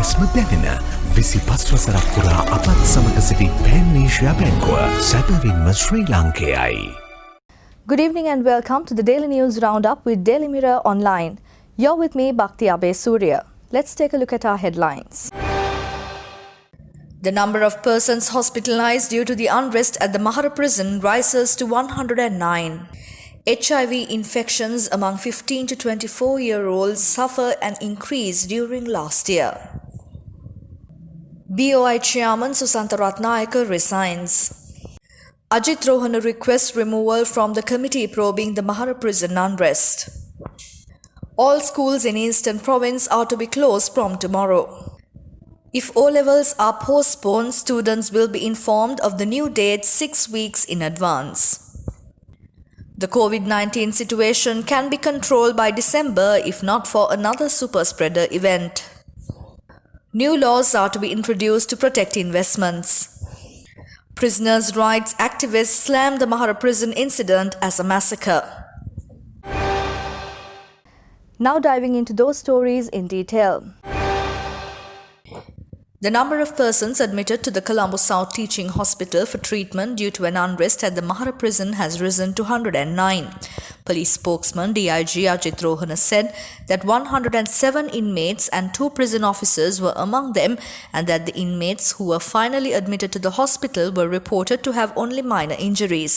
පැවැස්ම දැනෙන 25 වසරක් පුරා අපත් සමග සිටි පෑන් ඒෂියා බැංකුව සැබවින්ම ශ්‍රී ලාංකේයයි. Good evening and welcome to the Daily News Roundup with Daily Mirror Online. You're with me, Bhakti Abe Surya. Let's take a look at our headlines. The number of persons hospitalized due to the unrest at the Mahara prison rises to 109. HIV infections among 15 to 24-year-olds suffered an increase during last year. BOI Chairman Susantha Ratnayaka resigns. Ajit Rohana requests removal from the committee probing the Mahara prison unrest. All schools in Eastern Province are to be closed from tomorrow. If O-levels are postponed, students will be informed of the new date 6 weeks in advance. The COVID-19 situation can be controlled by December if not for another super spreader event. New laws are to be introduced to protect investments. Prisoners' rights activists slammed the Mahara prison incident as a massacre. Now diving into those stories in detail. The number of persons admitted to the Colombo South Teaching Hospital for treatment due to an unrest at the Mahara prison has risen to 109. Police spokesman DIG Ajit Rohana said that 107 inmates and 2 prison officers were among them and that the inmates who were finally admitted to the hospital were reported to have only minor injuries.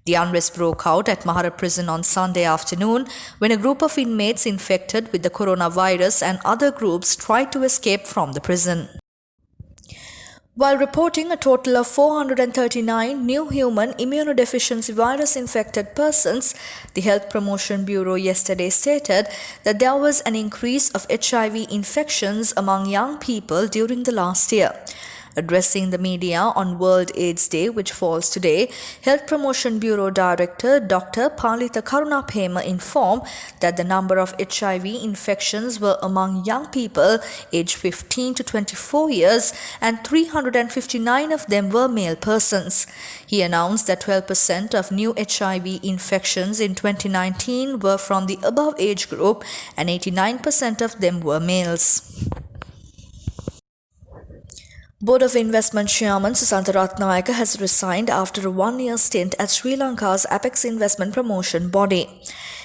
The unrest broke out at Mahara prison on Sunday afternoon when a group of inmates infected with the coronavirus and other groups tried to escape from the prison. While reporting a total of 439 new human immunodeficiency virus infected persons, the Health Promotion Bureau yesterday stated that there was an increase of HIV infections among young people during the last year. Addressing the media on World AIDS Day, which falls today, Health Promotion Bureau Director Dr. Palitha Karunapema informed that the number of HIV infections were among young people aged 15 to 24 years and 359 of them were male persons. He announced that 12% of new HIV infections in 2019 were from the above age group and 89% of them were males. Board of Investment Chairman Susantha Ratnayaka has resigned after a 1-year stint at Sri Lanka's apex investment promotion body.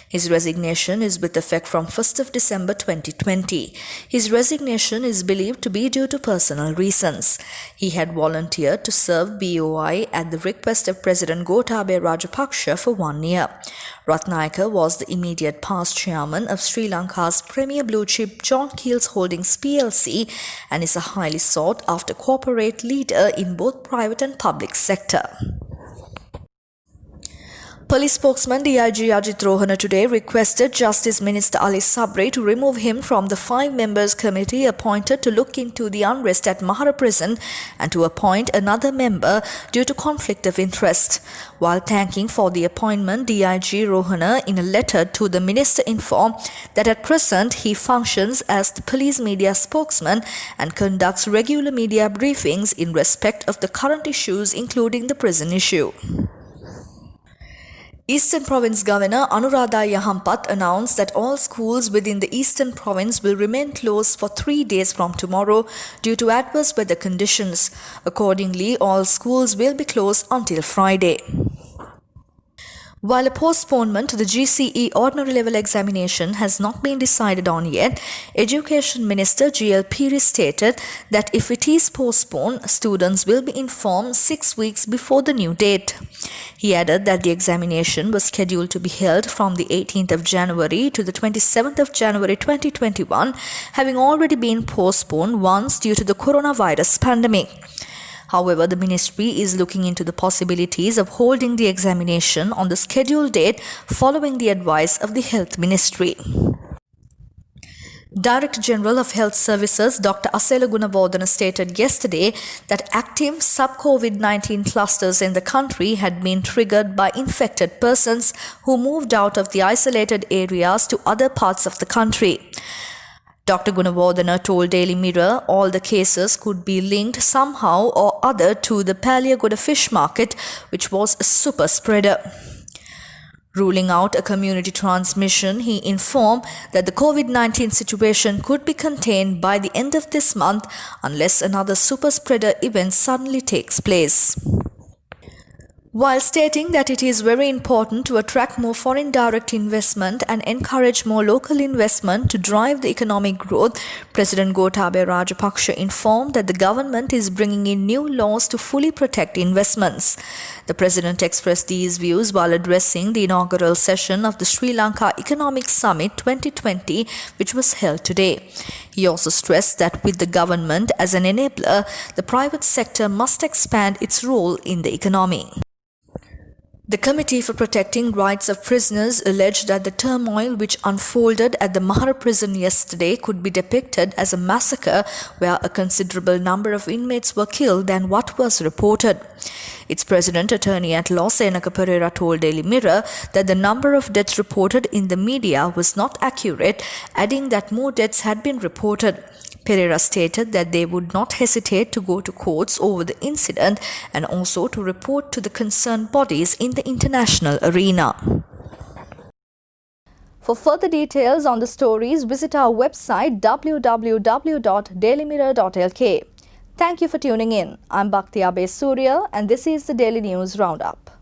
His resignation is with effect from 1st of December 2020. His resignation is believed to be due to personal reasons. He had volunteered to serve BOI at the request of President Gotabaya Rajapaksa for 1 year. Ratnayaka was the immediate past chairman of Sri Lanka's premier blue chip John Keells Holdings plc and is a highly sought after corporate leader in both private and public sector. Police spokesman DIG Ajit Rohana today requested Justice Minister Ali Sabri to remove him from the 5 members committee appointed to look into the unrest at Mahara prison and to appoint another member due to conflict of interest. While thanking for the appointment, DIG Rohana in a letter to the minister informed that at present he functions as the police media spokesman and conducts regular media briefings in respect of the current issues including the prison issue. Eastern Province Governor Anuradha Yahampath announced that all schools within the Eastern Province will remain closed for 3 days from tomorrow due to adverse weather conditions. Accordingly, all schools will be closed until Friday. While a postponement to the GCE ordinary level examination has not been decided on yet, Education Minister G.L. Piri stated that if it is postponed, students will be informed 6 weeks before the new date. He added that the examination was scheduled to be held from the 18th of January to the 27th of January 2021, having already been postponed once due to the coronavirus pandemic. However, the ministry is looking into the possibilities of holding the examination on the scheduled date following the advice of the Health Ministry. Director General of Health Services Dr. Asela Gunawardena stated yesterday that active sub-COVID-19 clusters in the country had been triggered by infected persons who moved out of the isolated areas to other parts of the country. Dr. Gunawardena told Daily Mirror all the cases could be linked somehow or other to the Paliagoda fish market, which was a super spreader. Ruling out a community transmission, he informed that the COVID-19 situation could be contained by the end of this month unless another super spreader event suddenly takes place. While stating that it is very important to attract more foreign direct investment and encourage more local investment to drive the economic growth, President Gotabaya Rajapaksa informed that the government is bringing in new laws to fully protect investments. The president expressed these views while addressing the inaugural session of the Sri Lanka Economic Summit 2020, which was held today. He also stressed that with the government as an enabler, the private sector must expand its role in the economy. The Committee for Protecting Rights of Prisoners alleged that the turmoil which unfolded at the Mahara prison yesterday could be depicted as a massacre where a considerable number of inmates were killed than what was reported. Its President Attorney at Law Senaka Pereira told Daily Mirror that the number of deaths reported in the media was not accurate, adding that more deaths had been reported. Pereira stated that they would not hesitate to go to courts over the incident and also to report to the concerned bodies in the international arena. For further details on the stories, visit our website www.dailymirror.lk. Thank you for tuning in. I'm Bhakti Abe Surya and this is the Daily News Roundup.